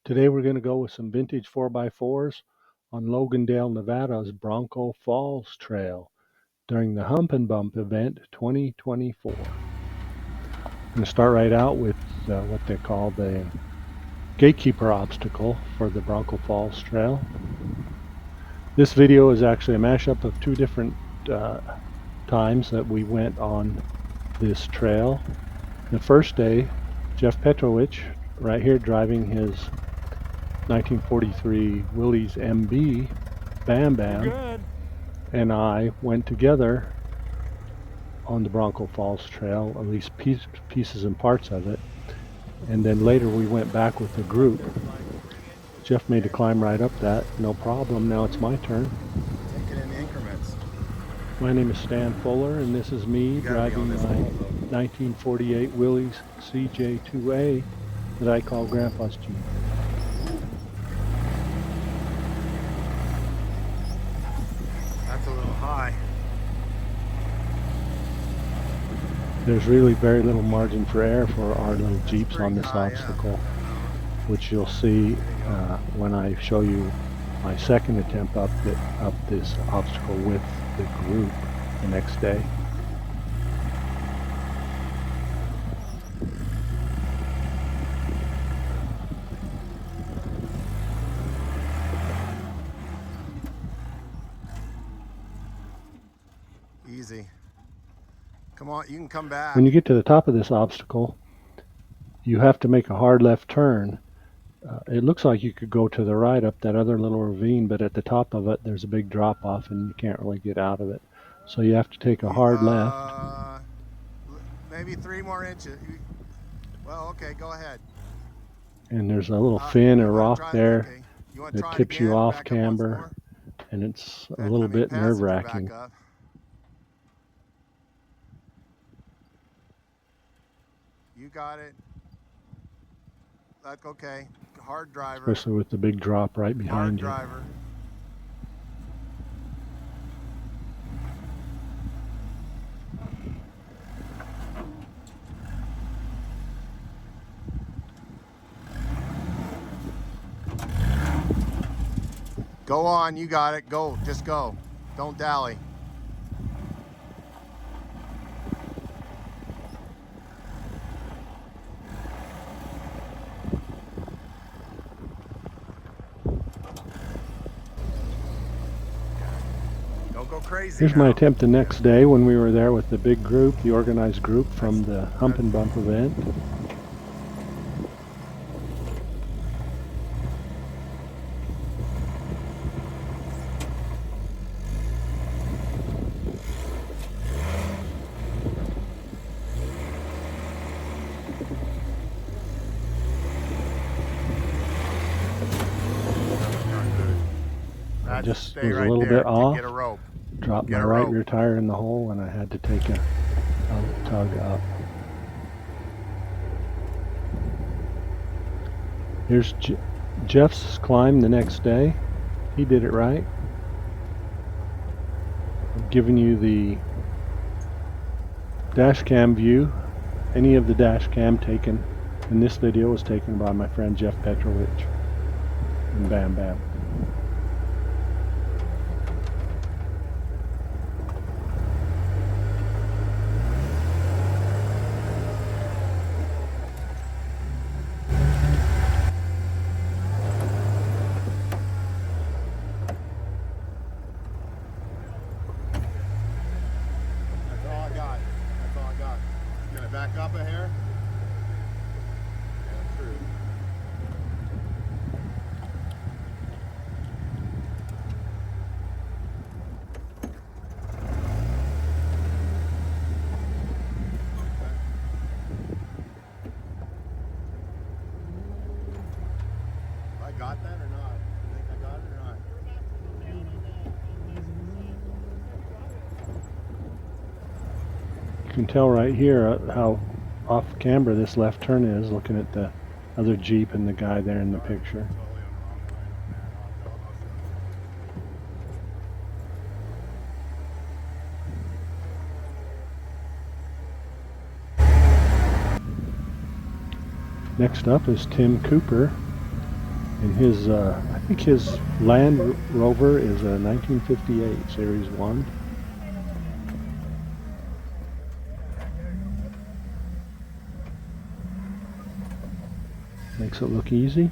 Today we're going to go with some vintage 4x4s on Logandale, Nevada's Bronco Falls Trail during the Hump and Bump event 2024. I'm going to start right out with what they call the gatekeeper obstacle for the Bronco Falls Trail. This video is actually a mashup of two different times that we went on this trail. The first day, Jeff Petrowich, right here driving his 1943 Willys MB Bam Bam, and I went together on the Bronco Falls Trail, at least pieces and parts of it, and then later we went back with the group. Jeff made a climb right up that, no problem. Now it's my turn. Take it in increments. My name is Stan Fuller, and this is me driving my 1948 Willys CJ2A that I call Grandpa's Jeep. That's a little high. There's really very little margin for error for our little Jeeps on this obstacle, which you'll see when I show you my second attempt up this obstacle with the group the next day. Easy. Come on, you can come back. When you get to the top of this obstacle, you have to make a hard left turn. It looks like you could go to the right up that other little ravine, but at the top of it there's a big drop off and you can't really get out of it. So you have to take a hard left. Maybe 3 more inches. Well, okay, go ahead. And there's a little fin or rock there that tips you off camber, and it's a little bit nerve-wracking. You got it. That's okay. Hard driver. Especially with the big drop right behind you. Hard driver. Go on, you got it. Go, just go. Don't dally. Don't go crazy. Here's my attempt the next day when we were there with the big group, the organized group from the Hump and Bump event. I just was a little bit off, dropped my right rear tire in the hole, and I had to take a tug up. Here's Jeff's climb the next day. He did it right. I'm giving you the dash cam view. Any of the dash cam taken in this video was taken by my friend Jeff Petrowich and Bam Bam. Back up a hair. Yeah, true. I got that or not? You think I got it or not? You can tell right here how off camber this left turn is, looking at the other Jeep and the guy there in the picture. Next up is Tim Cooper And his, I think his Land Rover is a 1958 Series 1. Makes it look easy.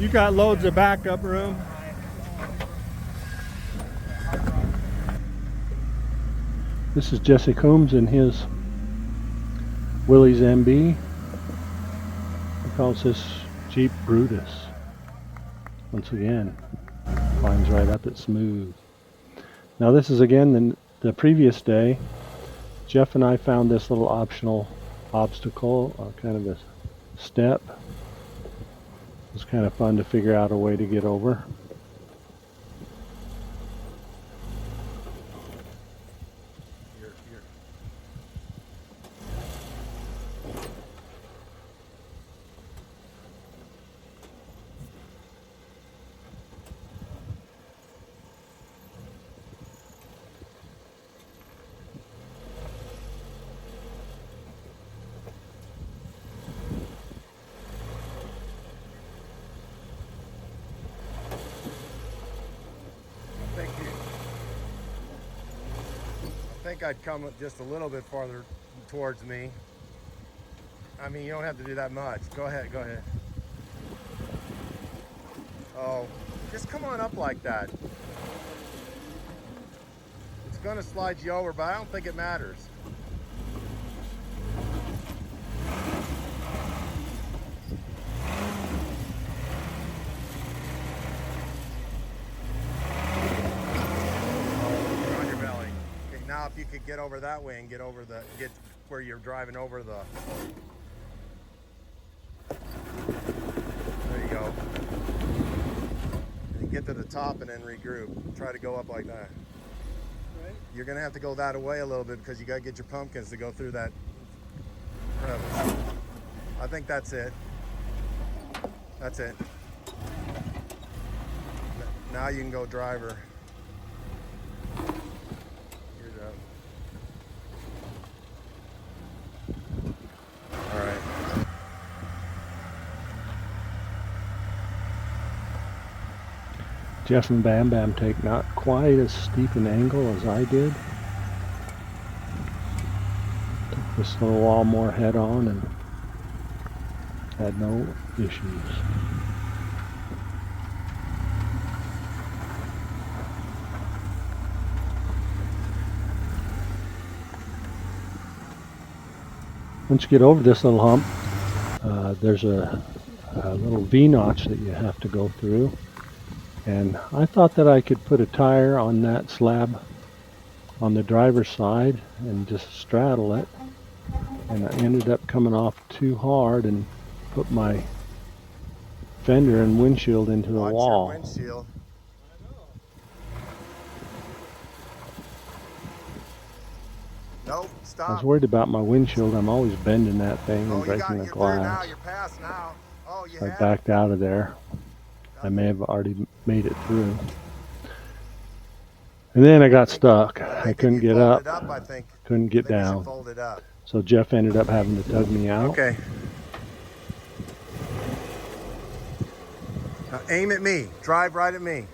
You got loads of backup room. This is Jesse Coombs in his Willys MB. He calls this Jeep Brutus. Once again, climbs right up it smooth. Now this is again the previous day. Jeff and I found this little optional obstacle, kind of a step. It was kind of fun to figure out a way to get over. I think I'd come just a little bit farther towards me. I mean, you don't have to do that much. Go ahead, go ahead. Oh, just come on up like that. It's gonna slide you over, but I don't think it matters. Now if you could get over that way and get where you're driving over the, there you go. And get to the top and then regroup. Try to go up like that. Right. You're gonna have to go that way a little bit because you gotta get your pumpkins to go through that crevice. I think that's it. That's it. Now you can go driver. Jeff and Bam Bam take not quite as steep an angle as I did. Took this little wall more head on and had no issues. Once you get over this little hump, there's a little V-notch that you have to go through. And I thought that I could put a tire on that slab on the driver's side and just straddle it. And I ended up coming off too hard and put my fender and windshield into the wall. Watch your windshield. Nope, stop. I was worried about my windshield. I'm always bending that thing and breaking the glass. You're past now. Oh, you I backed out of there. I may have already made it through. And then I got stuck. I couldn't get up. Couldn't get down. So Jeff ended up having to tug me out. Okay. Now aim at me. Drive right at me.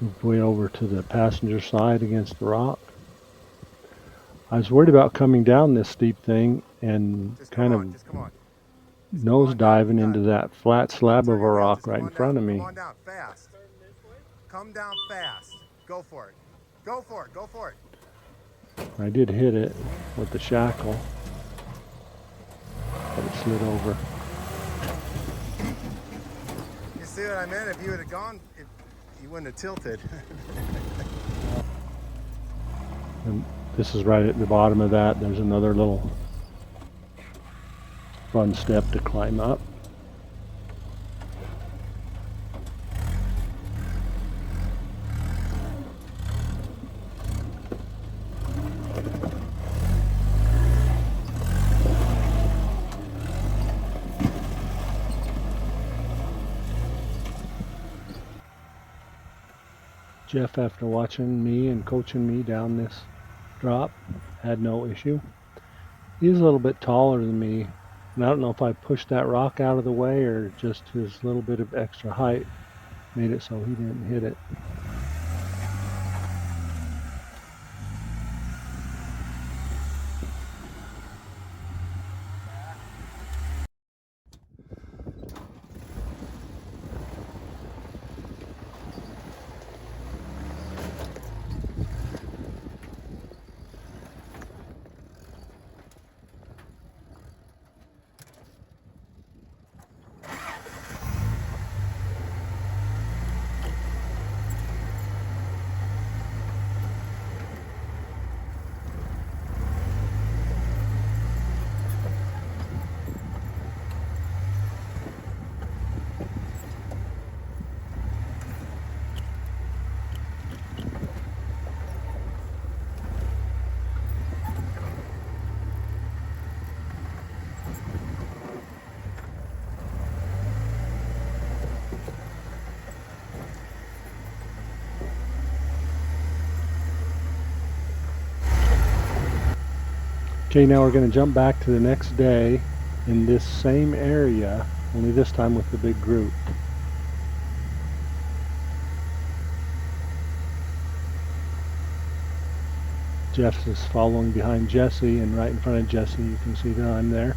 Moved way over to the passenger side against the rock. I was worried about coming down this steep thing and kind of nose diving into that flat slab of a rock right in front of me. Come on down fast. Come down fast. Go for it. Go for it. Go for it. I did hit it with the shackle, but it slid over. You see what I meant? If you would have gone, you wouldn't have tilted. And this is right at the bottom of that. There's another little fun step to climb up. Jeff, after watching me and coaching me down this drop, had no issue. He's a little bit taller than me, and I don't know if I pushed that rock out of the way or just his little bit of extra height made it so he didn't hit it. Okay, now we're going to jump back to the next day in this same area, only this time with the big group. Jeff is following behind Jesse, and right in front of Jesse you can see that I'm there.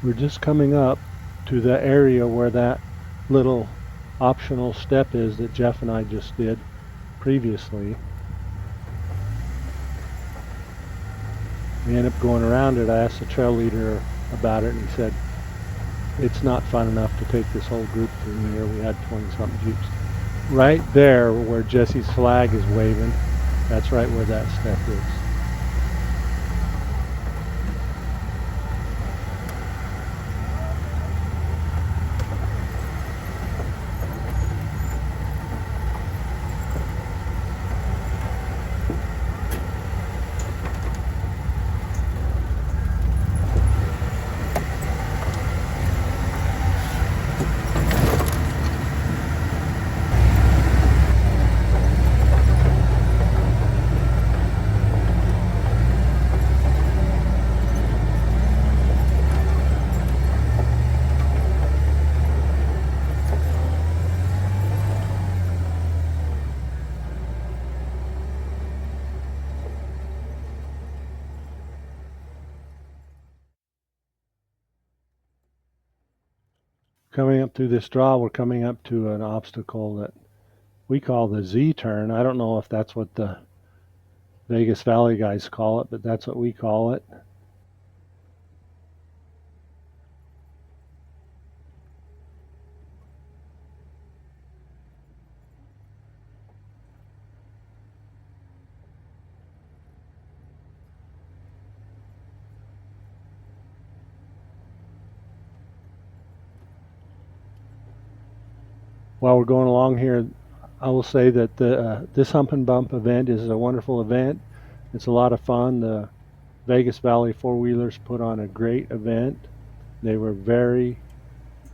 We're just coming up to the area where that little optional step is that Jeff and I just did previously. We ended up going around it. I asked the trail leader about it, and he said it's not fun enough to take this whole group through there. We had 20-something Jeeps. Right there where Jesse's flag is waving, that's right where that step is. Coming up through this draw, we're coming up to an obstacle that we call the Z-turn. I don't know if that's what the Vegas Valley guys call it, but that's what we call it. While we're going along here, I will say that this Hump and Bump event is a wonderful event. It's a lot of fun. The Vegas Valley four-wheelers put on a great event. They were very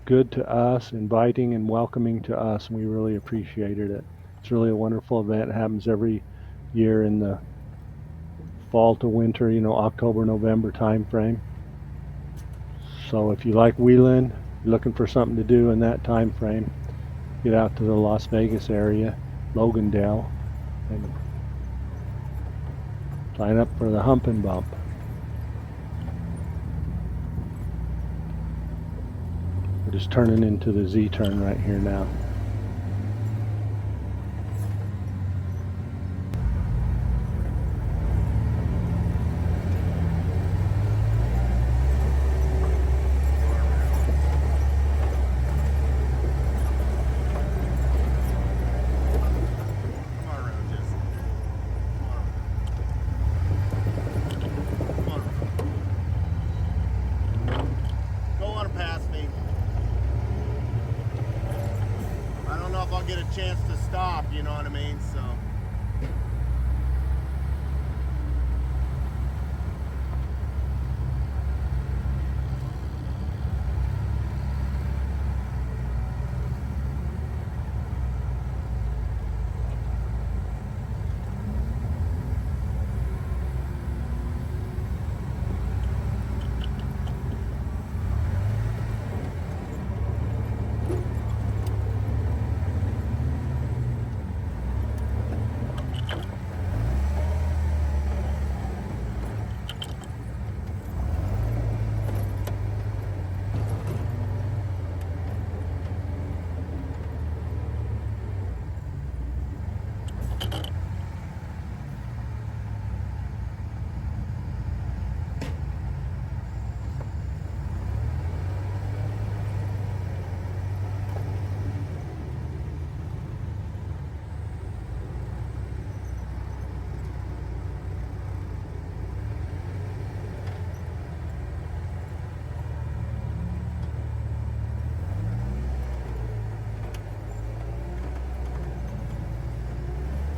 good to us, inviting and welcoming to us, and we really appreciated it. It's really a wonderful event. It happens every year in the fall to winter, October, November time frame. So if you like wheeling, you're looking for something to do in that time frame, get out to the Las Vegas area, Logandale, and sign up for the Hump and Bump. We're just turning into the Z-turn right here now. chance to stop, you know what I mean? So.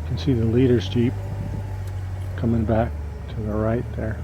You can see the leader's Jeep coming back to the right there.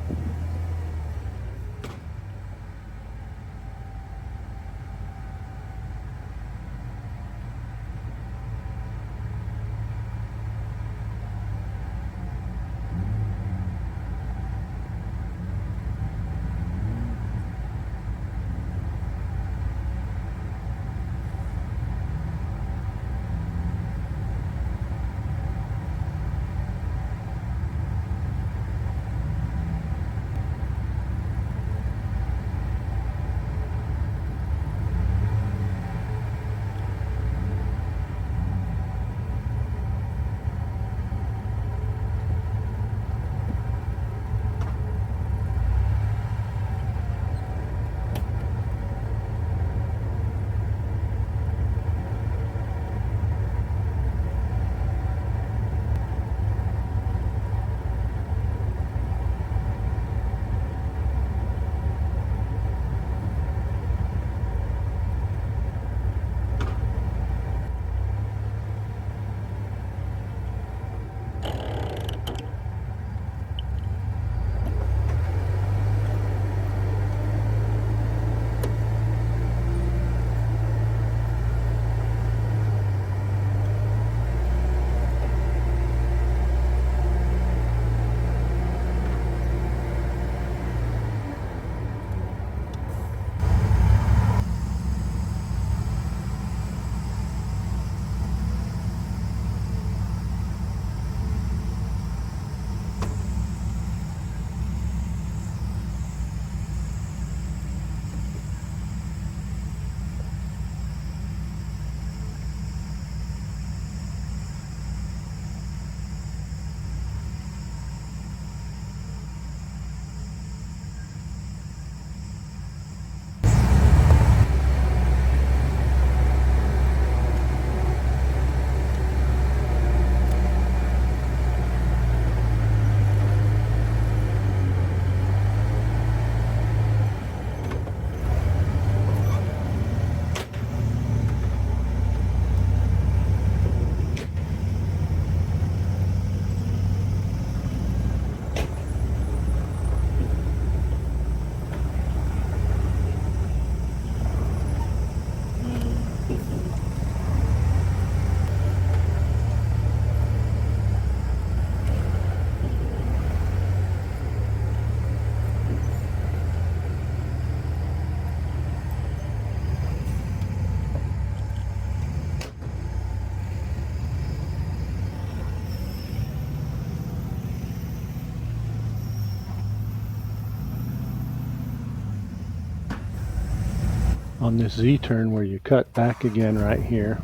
On this Z-turn where you cut back again right here,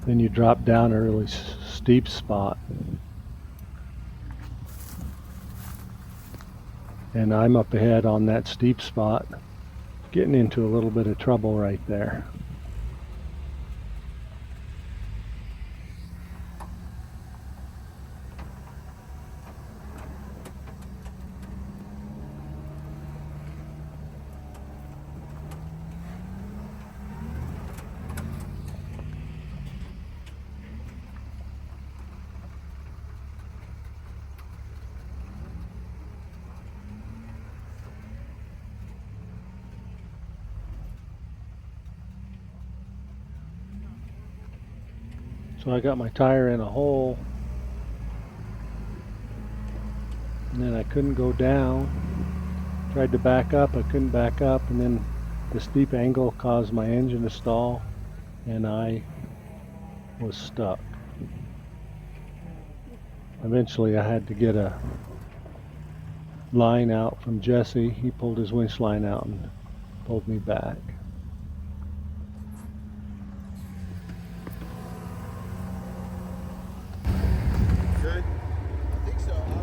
then you drop down a really steep spot. And I'm up ahead on that steep spot, getting into a little bit of trouble right there. So I got my tire in a hole, and then I couldn't go down. Tried to back up, I couldn't back up, and then the steep angle caused my engine to stall, and I was stuck. Eventually I had to get a line out from Jesse. He pulled his winch line out and pulled me back. Good? I think so, huh?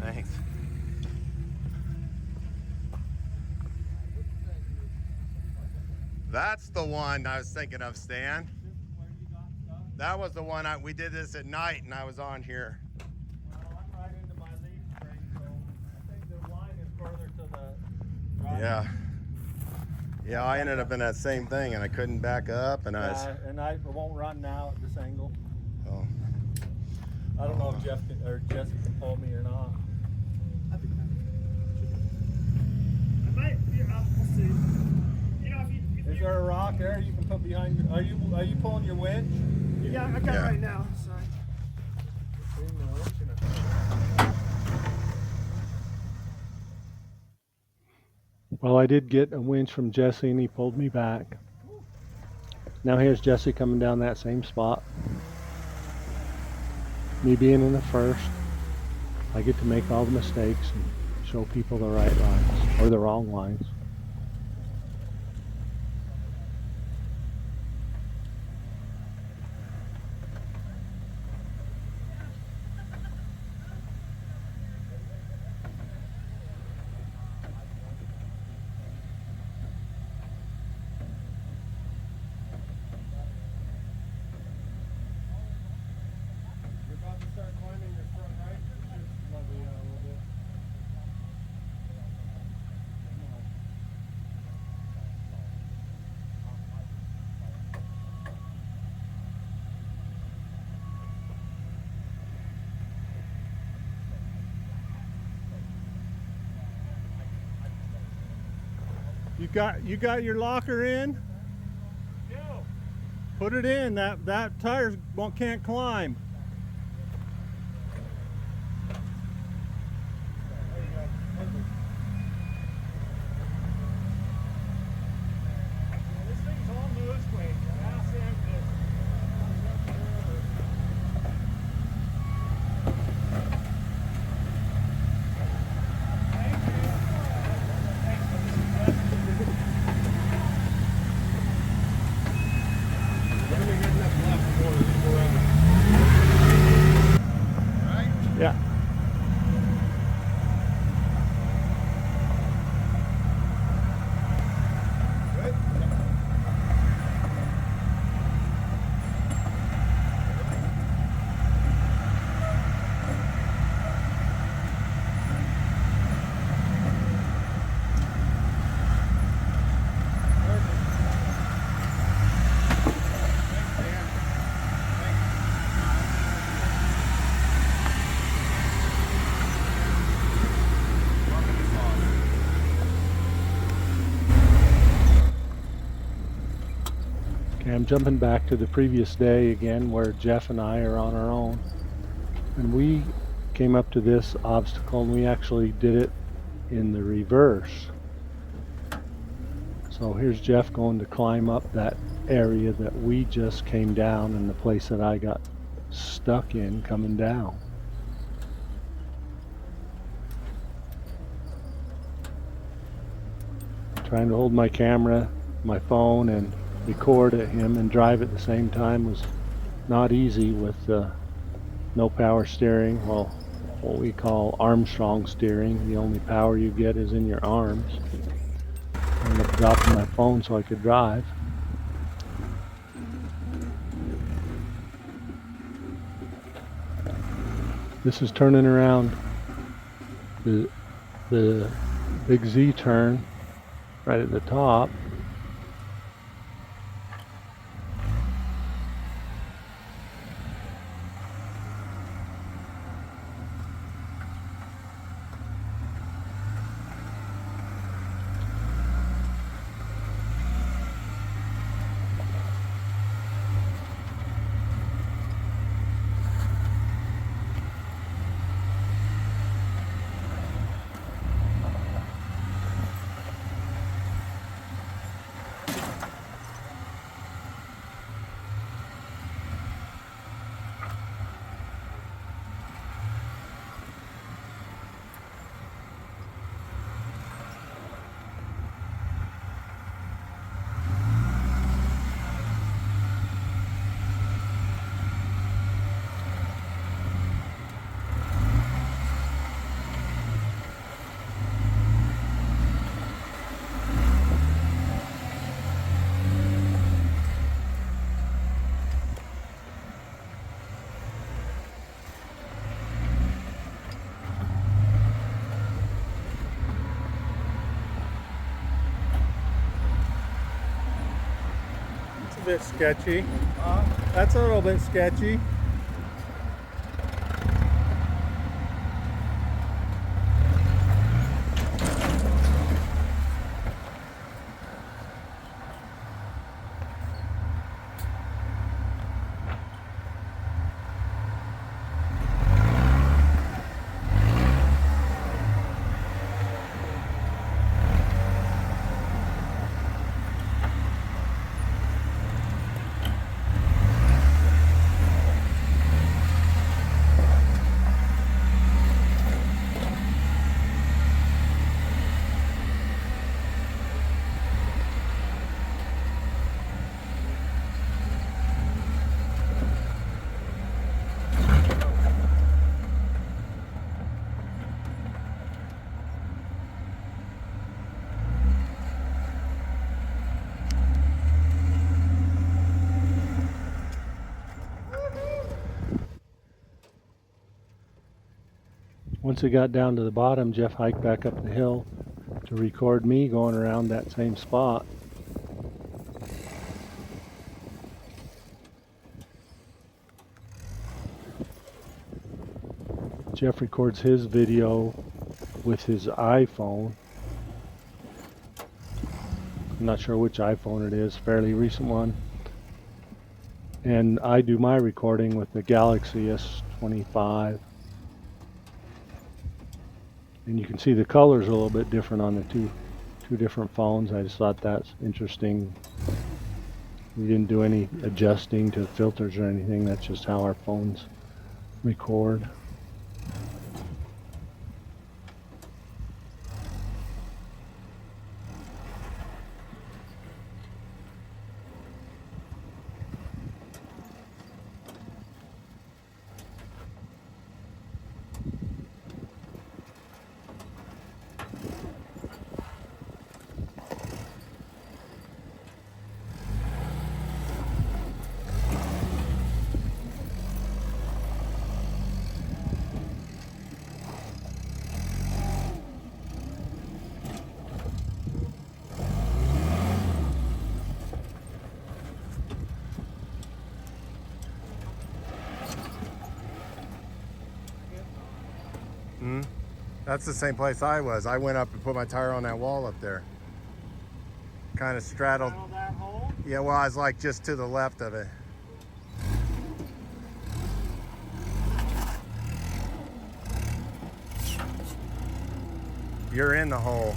Thanks. That's the one I was thinking of, Stan. That was the one we did this at night and I was on here. Well, I'm right into my leaf spring, so I think the line is further to the right. Yeah. Yeah, I ended up in that same thing and I couldn't back up and and I won't run now at this angle. Oh. I don't know if Jesse can pull me or not. I might. We'll see. You know, if Is there a rock there you can put behind your? Are you pulling your winch? Yeah, I got it right now. Sorry. Well, I did get a winch from Jesse and he pulled me back. Now here's Jesse coming down that same spot. Me being in the first, I get to make all the mistakes and show people the right lines or the wrong lines. You got your locker in? Yeah. Put it in. That tire can't climb. There you go. Perfect. Yeah, this thing's all nose weight. Now sand this. Yeah. Okay, I'm jumping back to the previous day again where Jeff and I are on our own. And we came up to this obstacle and we actually did it in the reverse. So here's Jeff going to climb up that area that we just came down and the place that I got stuck in coming down. Trying to hold my camera, my phone, and record at him and drive at the same time was not easy with no power steering. Well, what we call Armstrong steering. The only power you get is in your arms. I ended up dropping my phone so I could drive. This is turning around the big Z turn right at the top. It's a bit sketchy. That's a little bit sketchy. Once it got down to the bottom, Jeff hiked back up the hill to record me going around that same spot. Jeff records his video with his iPhone. I'm not sure which iPhone it is, fairly recent one. And I do my recording with the Galaxy S25. And you can see the colors a little bit different on the two different phones. I just thought that's interesting. We didn't do any adjusting to filters or anything. That's just how our phones record. That's the same place I was. I went up and put my tire on that wall up there. Kind of straddled. That hole? Yeah, well, I was like just to the left of it. You're in the hole.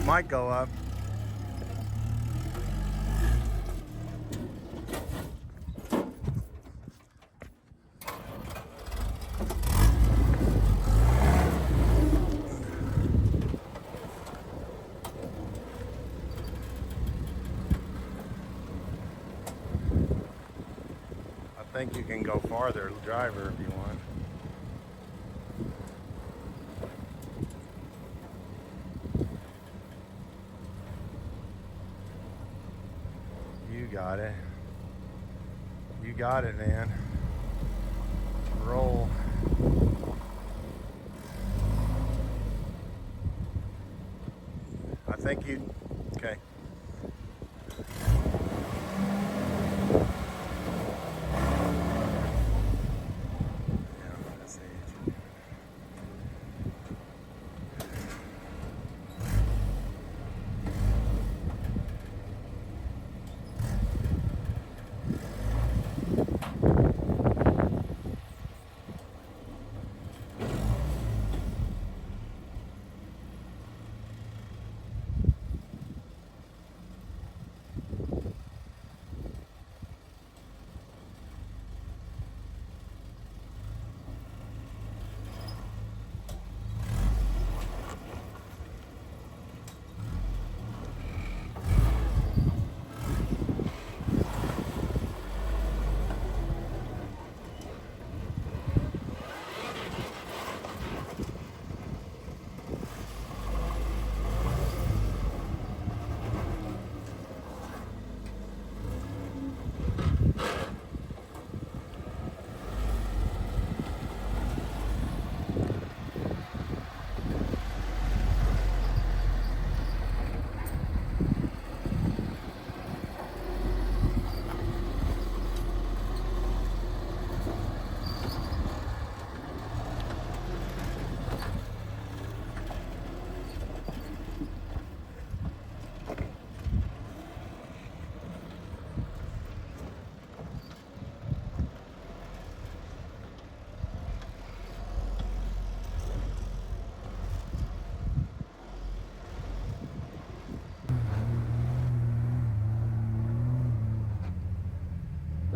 Might go up. think you can go farther, driver, if you want. You got it. You got it, man. Roll. I think you, okay.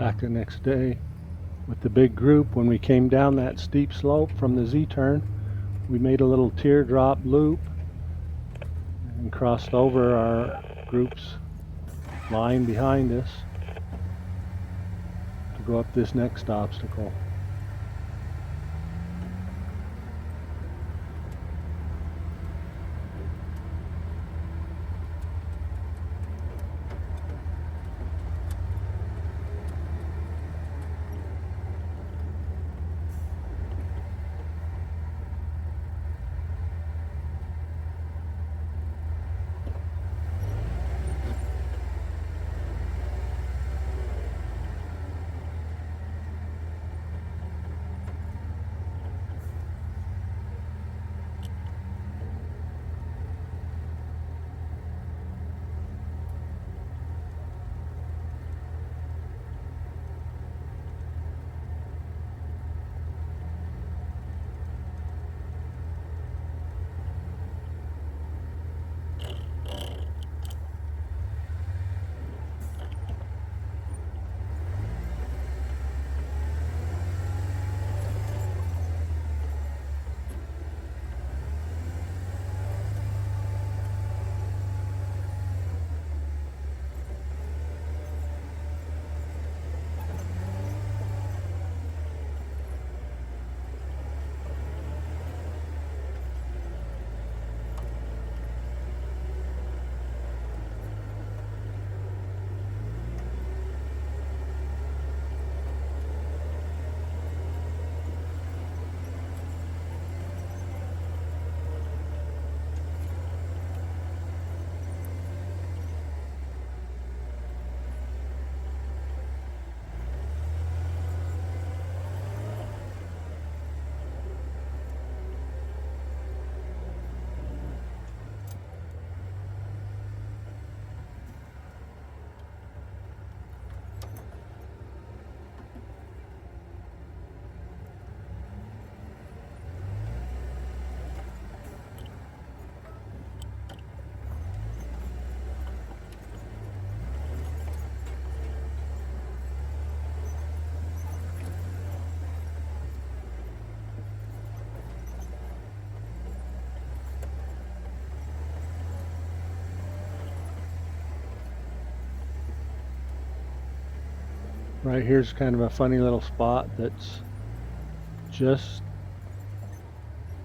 Back the next day with the big group, when we came down that steep slope from the Z-turn, we made a little teardrop loop and crossed over our group's line behind us to go up this next obstacle. Right here's kind of a funny little spot that's just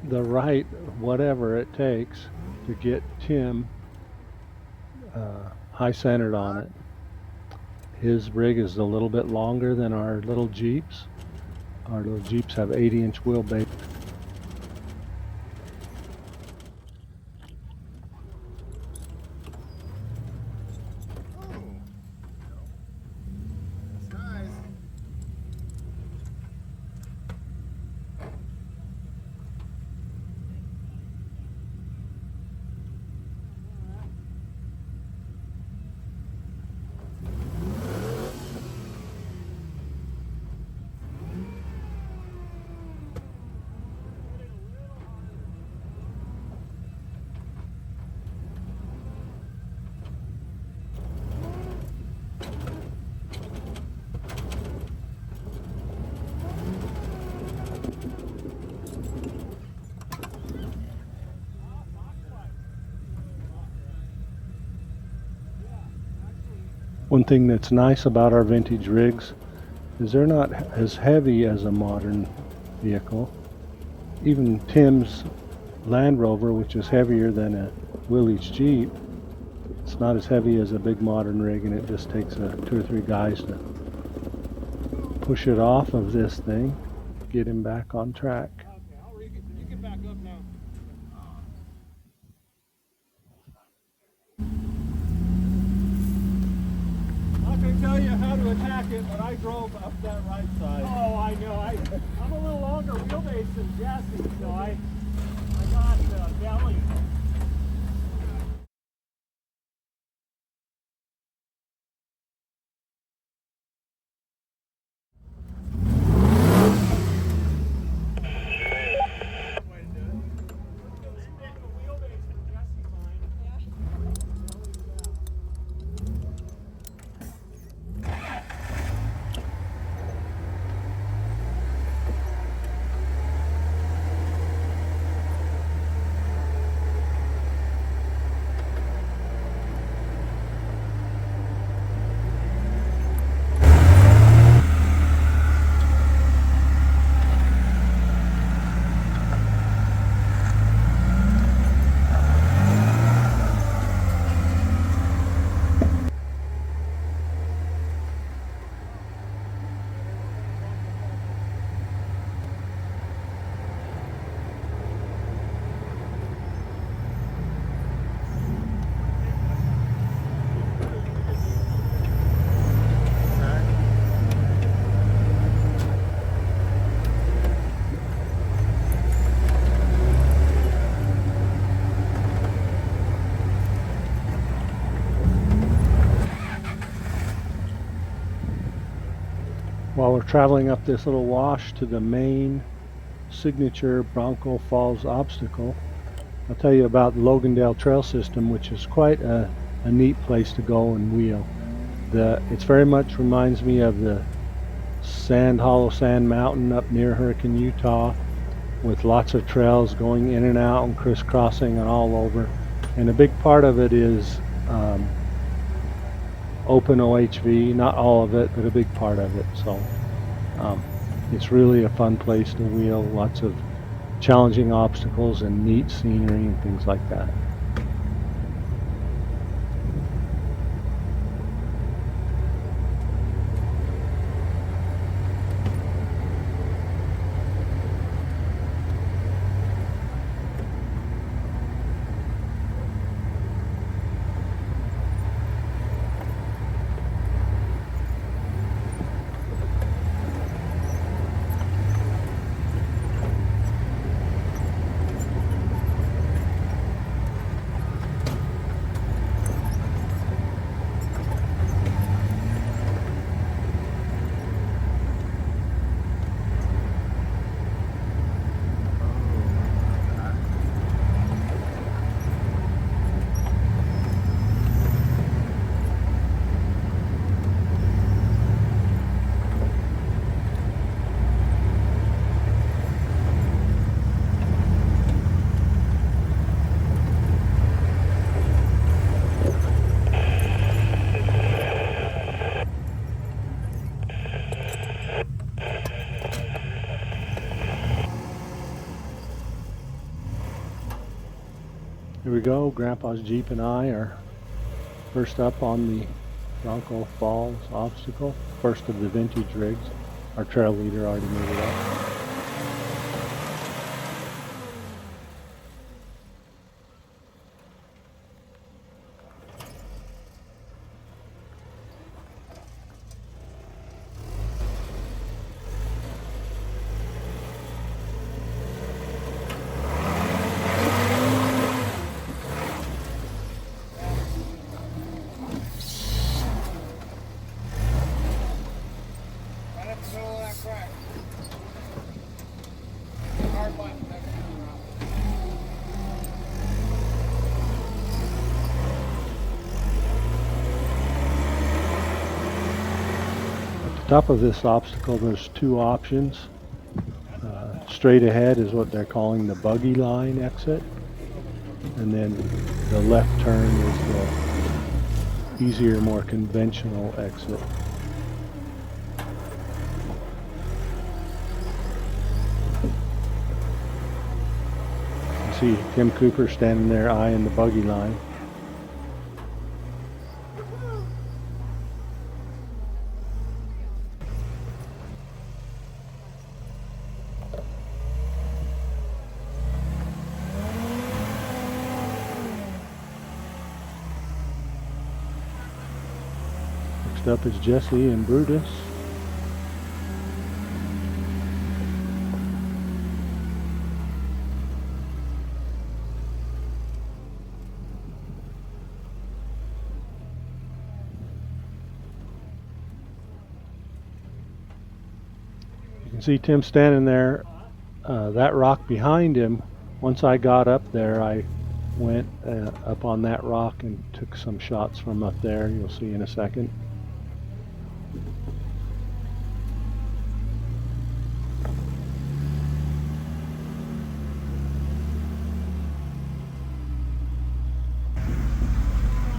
the right whatever it takes to get Tim high centered on it. His rig is a little bit longer than our little Jeeps. Our little Jeeps have 80-inch wheelbase. That's nice. One thing that's nice about our vintage rigs is they're not as heavy as a modern vehicle. Even Tim's Land Rover, which is heavier than a Willys Jeep, it's not as heavy as a big modern rig, and it just takes 2 or 3 guys to push it off of this thing, get him back on track. Okay, you can back up now. I'm not going to tell you how to attack it, but I drove up that right side. Oh, I know. I'm a little longer wheelbase than Jesse, so I got belly. While we're traveling up this little wash to the main signature Bronco Falls obstacle, I'll tell you about the Logandale Trail System, which is quite a neat place to go and wheel. It very much reminds me of the Hollow Sand Mountain up near Hurricane, Utah, with lots of trails going in and out and crisscrossing and all over. And a big part of it is open OHV, not all of it, but a big part of it. So it's really a fun place to wheel, lots of challenging obstacles and neat scenery and things like that. Here we go. Grandpa's Jeep and I are first up on the Bronco Falls obstacle. First of the vintage rigs. Our trail leader already made it up. Top of this obstacle, there's two options. Straight ahead is what they're calling the buggy line exit, and then the left turn is the easier, more conventional exit. You see Tim Cooper standing there eyeing the buggy line. Next up is Jesse and Brutus. You can see Tim standing there. That rock behind him, once I got up there, I went up on that rock and took some shots from up there. You'll see in a second.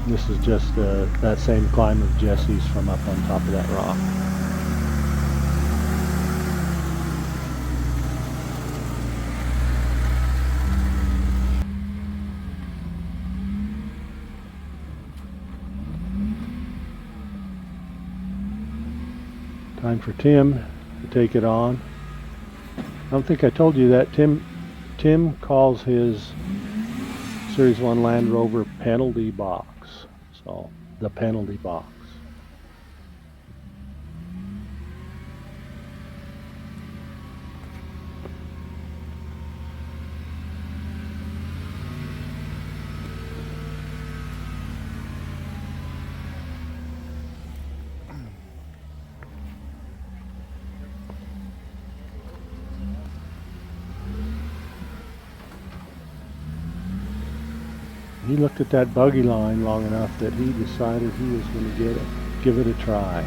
This is just that same climb of Jesse's from up on top of that rock. Time for Tim to take it on. I don't think I told you that Tim calls his Series 1 Land Rover penalty box. So, the penalty box. He looked at that buggy line long enough that he decided he was going to give it a try.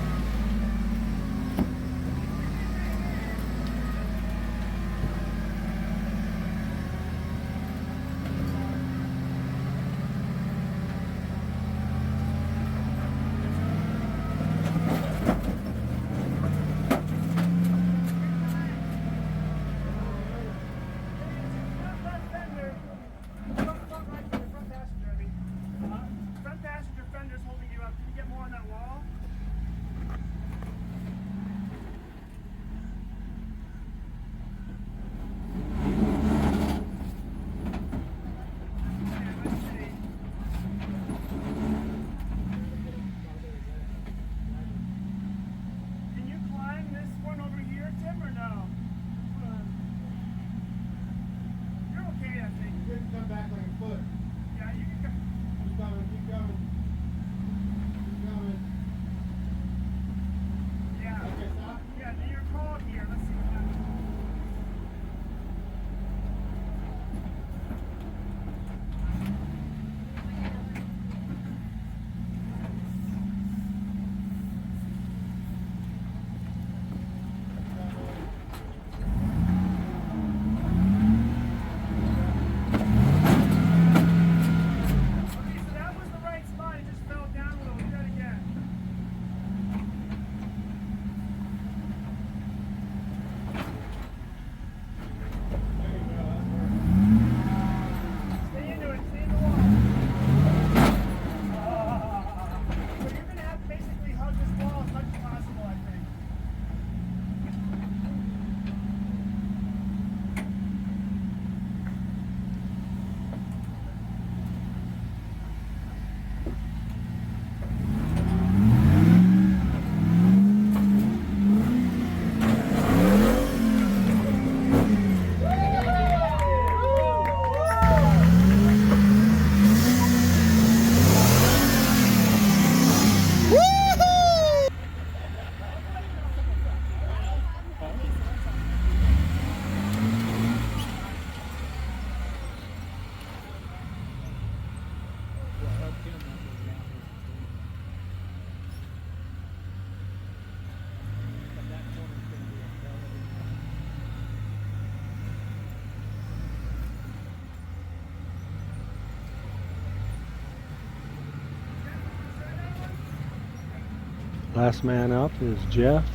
Last man up is Jeff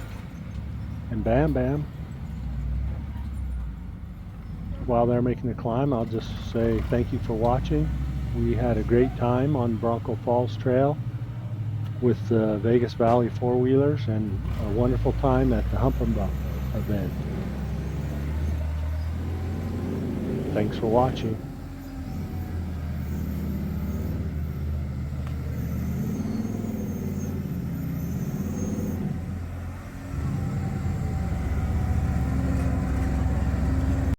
and Bam Bam. While they're making the climb, I'll just say thank you for watching. We had a great time on Bronco Falls Trail with the Vegas Valley four-wheelers and a wonderful time at the Hump and Bump event. Thanks for watching.